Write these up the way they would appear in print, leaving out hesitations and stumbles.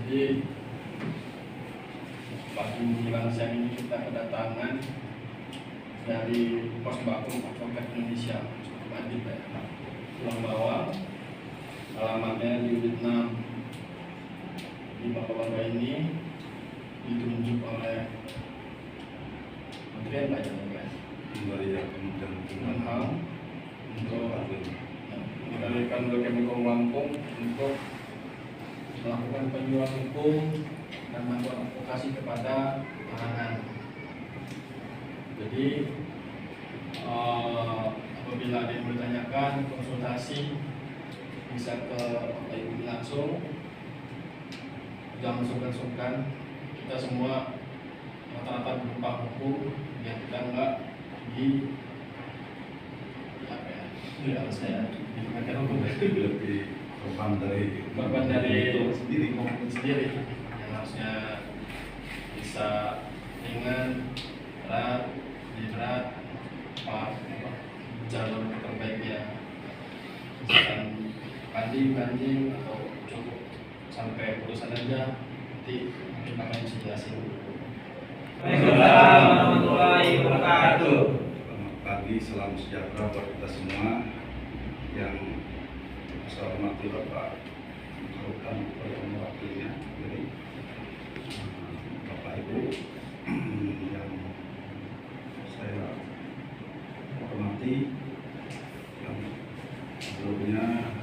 Jadi pagi menjelang siang ini kita kedatangan dari Pos Bakum Advokat Indonesia Adit Tulang Bawang, alamatnya di unit 6. Di bapak-bapak ini ditunjuk oleh Menteri apa ya? Kementerian HAM untuk mengendalikan Kemenkom Lampung untuk melakukan penyuluhan hukum dan melakukan advokasi kepada tahanan. Jadi apabila ada yang bertanyakan, konsultasi bisa ke Bapak Ibu langsung, jangan sungkan-sungkan. Kita semua rata-rata berupa hukum, biar kita enggak di dikenakan hukum, lebih korban dari sendiri yang harusnya bisa ringan, berat, berat, jalur terbaiknya, misalkan banding atau cukup sampai putusan aja, nanti mungkin akan bisa jelasin. Waalaikumsalam warahmatullahi wabarakatuh. Selamat pagi, salam sejahtera buat kita semua. Yang saya hormati Bapak Karutan yang mewakilinya, jadi Bapak Ibu yang saya hormati, yang sebelumnya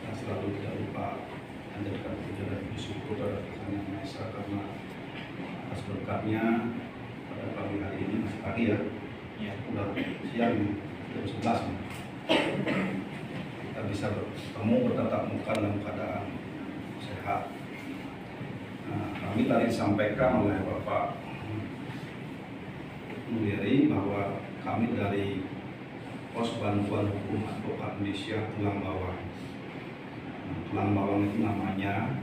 kita selalu tidak lupa menjadikan puja dan bersyukur kepada Tuhan Yang Maha Esa karena atas berkatnya pada pagi hari ini, masih pagi ya, udah siang jam 11 nih. Kita bisa bertemu bertatap muka dalam keadaan sehat. Nah, kami tadi disampaikan oleh Bapak Mulyari bahwa kami dari Pos Bantuan Hukum Advokat Indonesia Tulang Bawang. Tulang Bawang itu namanya,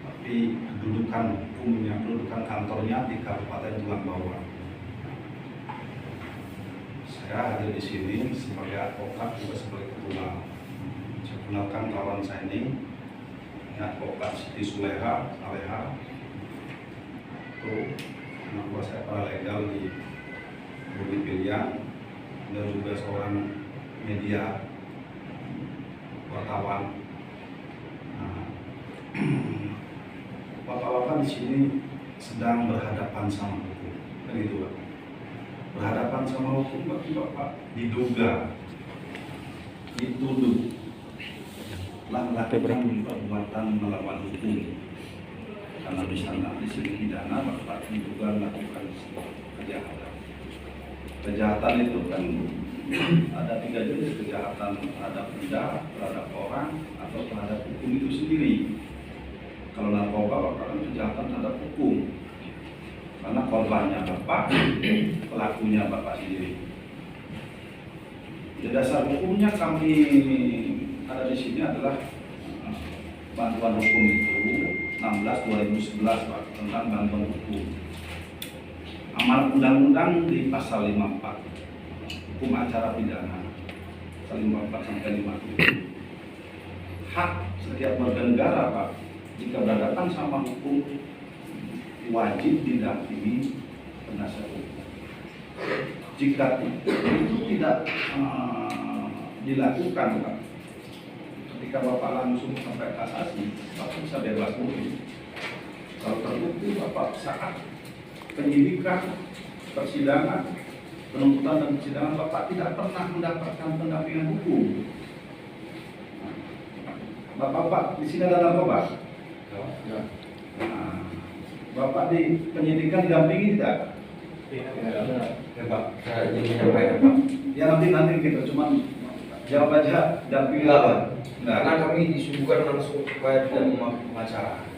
tapi kedudukan hukumnya, kedudukan kantornya di Kabupaten Tulang Bawang. Saya hadir di sini sebagai advokat juga sebagai ketua. Saya kenalkan kawan saya ini advokat Siti Suleha Aleha. Itu anak buah saya paralegal di Budi Pilihan dan juga seorang media wartawan. Nah, bapak-bapak di sini sedang berhadapan sama hukum, kan gitu Pak. Berhadapan sama hukum, berarti Bapak diduga, dituduh telah melakukan perbuatan melawan hukum. Karena di sana di sini pidana, Bapak diduga melakukan kejahatan. Kejahatan itu kan ada 3 jenis: kejahatan terhadap benda, terhadap orang, atau terhadap hukum itu sendiri. Kalau narkoba, Bapak kan kejahatan terhadap hukum. Karena korbannya Bapak, pelakunya Bapak sendiri. Di dasar hukumnya kami ada di sini adalah bantuan hukum itu 16/2011 Pak, tentang bantuan hukum. Amanat undang-undang di pasal 54 hukum acara pidana, pasal 54 sampai 50. Hak setiap warga negara Pak, jika berhadapan sama hukum wajib didampingi penasihat hukum. Jika itu tidak dilakukan Pak, ketika Bapak langsung sampai kasasi, Bapak bisa bebas murni. Kalau terbukti Bapak saat penyidikan, persidangan, penuntutan dan persidangan Bapak tidak pernah mendapatkan pendampingan hukum. Bapak di sini ada narkoba? Ya. Nah, Bapak di penyidikan didampingi tidak? Ya Pak, saya ingin menyampaikan Pak. Ya nanti kita cuma jawab aja, dampingi apa? Karena kami disuguhkan langsung supaya tidak memakai pengacara.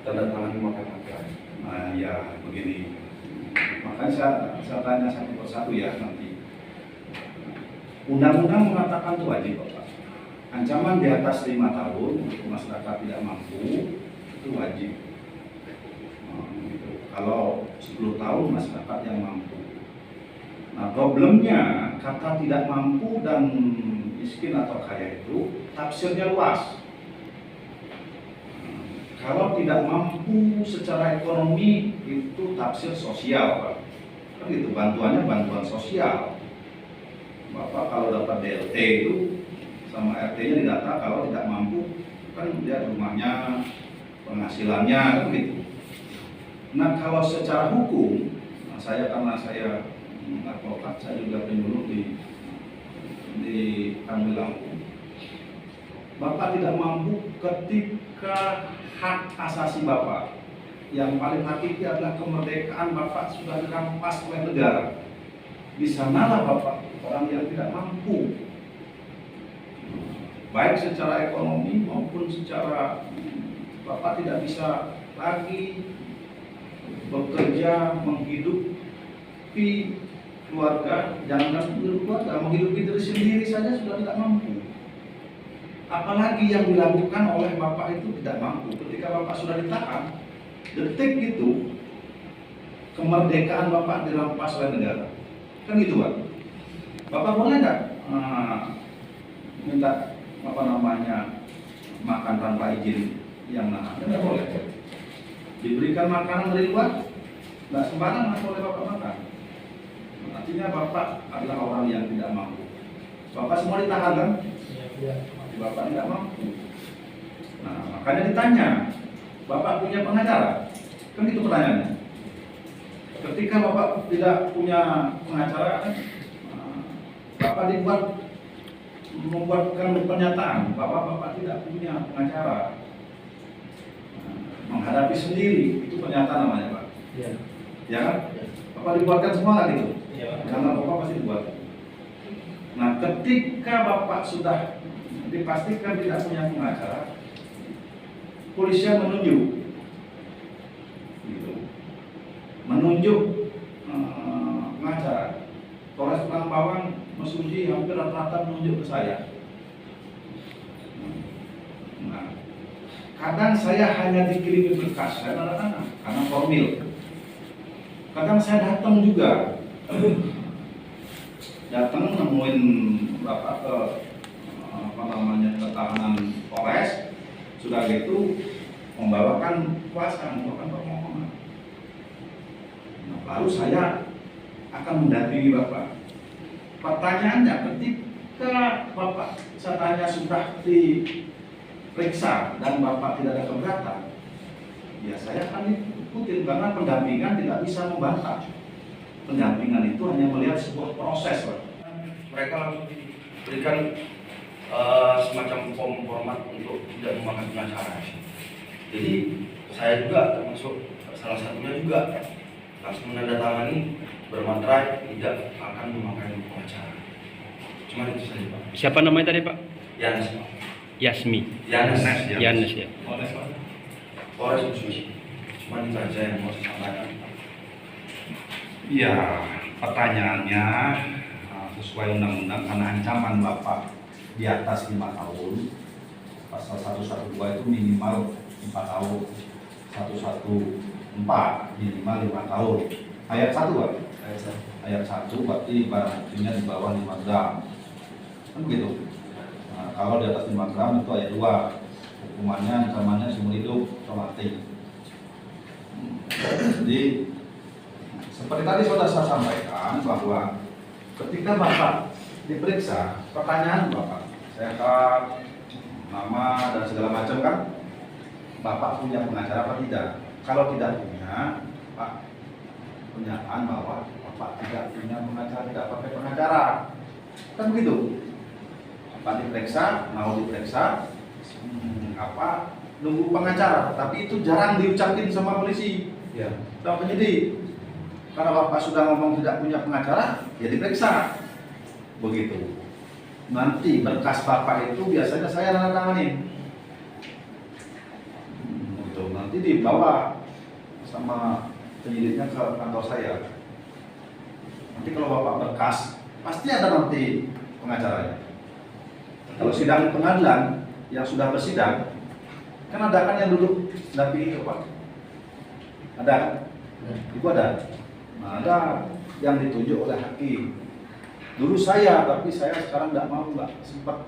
Tanda tangan memakai pengacara. Nah ya begini, makanya saya tanya satu persatu ya nanti. Undang-undang mengatakan itu wajib Bapak. Ancaman di atas 5 tahun untuk masyarakat tidak mampu itu wajib. Kalau 10 tahun masyarakat yang mampu. Nah problemnya kata tidak mampu dan miskin atau kaya itu tafsirnya luas. kalau tidak mampu secara ekonomi itu tafsir sosial, Pak. Kan gitu, bantuannya bantuan sosial. Bapak kalau dapat BLT itu sama RT-nya didata, kalau tidak mampu kan lihat rumahnya, penghasilannya, kan gitu. Nah kalau secara hukum, nah karena saya advokat, saya juga penyuluh di Tangerang Lampung. Bapak tidak mampu ketika hak asasi Bapak yang paling hakiki adalah kemerdekaan Bapak sudah dirampas oleh negara. Di sanalah Bapak orang yang tidak mampu, baik secara ekonomi maupun secara Bapak tidak bisa lagi bekerja menghidupi keluarga, jangan keluarga, menghidupi diri sendiri saja sudah tidak mampu. Apalagi yang dilakukan oleh Bapak itu tidak mampu. Ketika Bapak sudah ditahan, detik itu kemerdekaan Bapak dirampas oleh negara. Kan gitu, Pak. Bapak boleh nggak minta makan tanpa izin yang nahan? Tidak boleh. Diberikan makanan dari luar, nggak sembarangan boleh Bapak makan. Artinya Bapak adalah orang yang tidak mampu. Bapak semua ditahan kan? Iya. Bapak tidak mampu. Nah, makanya ditanya, Bapak punya pengacara? Kan itu pertanyaannya. Ketika Bapak tidak punya pengacara, Bapak membuatkan pernyataan bahwa Bapak tidak punya pengacara, menghadapi sendiri, itu pernyataan namanya, Pak. Iya. Ya kan? Ya. Bapak dibuatkan semua kan itu? Iya, Pak. Karena Bapak pasti dibuat. Nah, ketika Bapak sudah dipastikan tidak punya pengacara, polisi menunjuk, gitu. Menunjuk pengacara. Polres Bawang Mas Uji hampir rata-rata menunjuk ke saya. Nah, kadang saya hanya dikirimi berkas, saya tanda tangan karena formil. Kadang saya datang juga, nemuin Bapak ke ketahanan Polres, sudah gitu membawakan kuasa, membawakan permohonan. Nah, baru saya akan mendampingi Bapak. Pertanyaannya, ketika Bapak saya tanya sudah diperiksa dan Bapak tidak ada keberatan, ya saya akan ikutin karena pendampingan tidak bisa membantah. Pendampingan itu hanya melihat sebuah proses, Pak. Mereka langsung diberikan semacam format untuk tidak memakan pengacara. Jadi saya juga termasuk salah satunya juga langsung menandatangani bermantra tidak akan memakai pengacara. Cuma itu saja, Pak. Siapa namanya tadi, Pak? Yanes, Pak. Yasmi. Yanes Ya. Polres Susi. Cuma itu saja yang mau saya sampaikan. Iya, pertanyaannya sesuai undang-undang karena ancaman Bapak di atas 5 tahun, pasal 112 itu minimal 4 tahun, 114 minimal 5 tahun. Ayat 1, Pak? Ayat 1 berarti barang buktinya di bawah 5 gram. Kan begitu. Nah, kalau di atas 5 gram itu ayat 2. Hukumannya ancamannya seumur hidup atau mati. Jadi seperti tadi sudah saya sampaikan bahwa ketika Bapak diperiksa, pertanyaan Bapak, sehat, nama dan segala macam kan, Bapak punya pengacara apa tidak? Kalau tidak punya, Pak, pernyataan bahwa Bapak tidak punya pengacara, tidak pakai pengacara, kan begitu. Bapak diperiksa, mau diperiksa, nunggu pengacara, tapi itu jarang diucapin sama polisi, ya, sama penyidik. Karena Bapak sudah ngomong tidak punya pengacara, ya diperiksa. Begitu. Nanti berkas Bapak itu biasanya saya tanda tanganin. Nanti dibawa sama penyidiknya ke kantor saya. Nanti kalau Bapak berkas, pasti ada nanti pengacaranya. Kalau sidang pengadilan yang sudah bersidang, kan ada kan yang duduk dampingi itu, Pak. Ada, itu ada. Nah, ada yang ditunjuk oleh hakim. Dulu saya, tapi saya sekarang nggak mau, nggak sempat.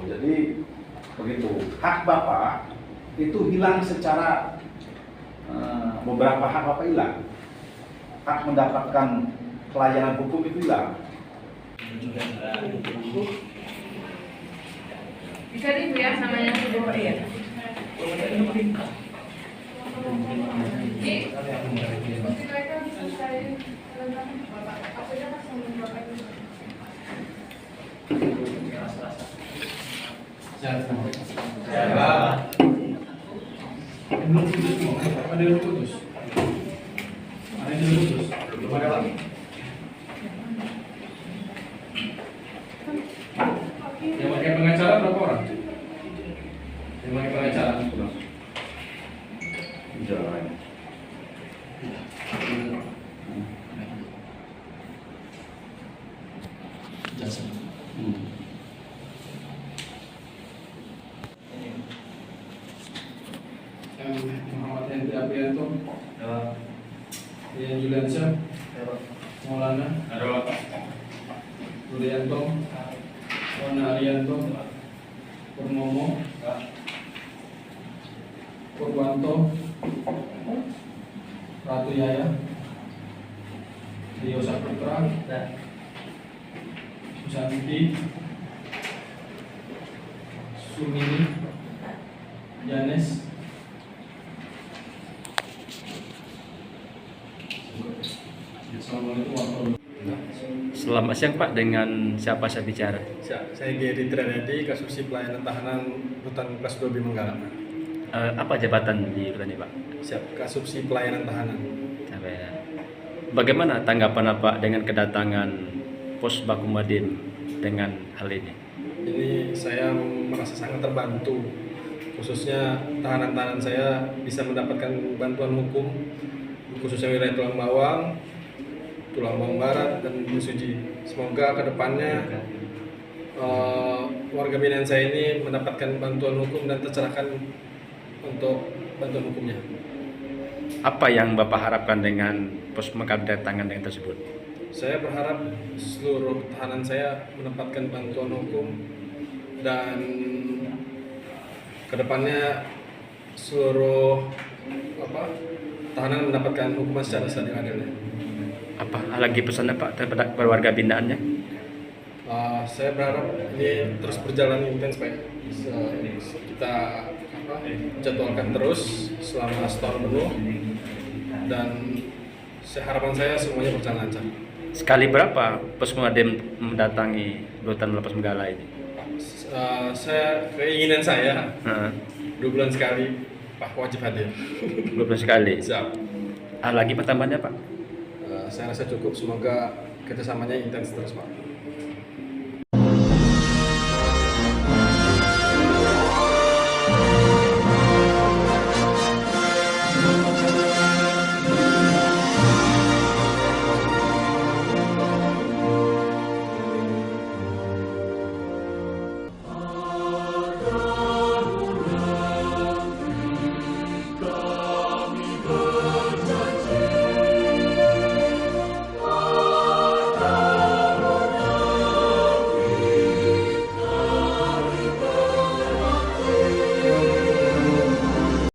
Jadi begitu. Hak Bapak itu hilang secara beberapa hak Bapak hilang. Hak mendapatkan pelayanan hukum itu hilang. Bisa di ya namanya ya. Belum putus semua. Ada yang putus. Ada yang putus. Belum ada lagi. Yang pakai pengacara berapa orang? Yang pakai pengacara Jalan. jasa. Yang Muhammad Henry Aprianto, Ian Juliansyah, Maulana, Rudianto, Wana Arianto, Purnomo, Purwanto, Ratu Yaya, Dio Saputra, Susanti, Sumini, Janes, Assalamualaikum warahmatullahi wabarakatuh. Selamat siang Pak, dengan siapa saya bicara? Saya Geri Trianadi, Kasubsi Pelayanan Tahanan Rutan Kelas 2 Bimenggala. Apa jabatan di rutan ini Pak? Siap, Kasubsi Pelayanan Tahanan. Bagaimana tanggapan Pak dengan kedatangan Pos Bakumadin dengan hal ini? Ini saya merasa sangat terbantu, khususnya tahanan-tahanan saya bisa mendapatkan bantuan hukum, khususnya wilayah Tulang Bawang Barat, dan Mesuji. Semoga kedepannya warga binaan saya ini mendapatkan bantuan hukum dan tercerahkan untuk bantuan hukumnya. Apa yang Bapak harapkan dengan pos kedatangan yang tersebut? Saya berharap seluruh tahanan saya mendapatkan bantuan hukum dan kedepannya seluruh tahanan mendapatkan hukuman secara seadil-adilnya. Apa lagi pesannya Pak terhadap warga binaannya? Saya berharap ini terus berjalan intens Pak. Kita jadwalkan terus selama setahun penuh dan harapan saya semuanya berjalan lancar. Sekali berapa Pos Bakumadin mendatangi rutan Lapas Benggala ini? Keinginan saya 2 bulan sekali Pak wajib hadir. 2 bulan sekali. Siap. Lagi pertambahannya Pak? Saya rasa cukup, semoga kerjasamanya intens terus Pak.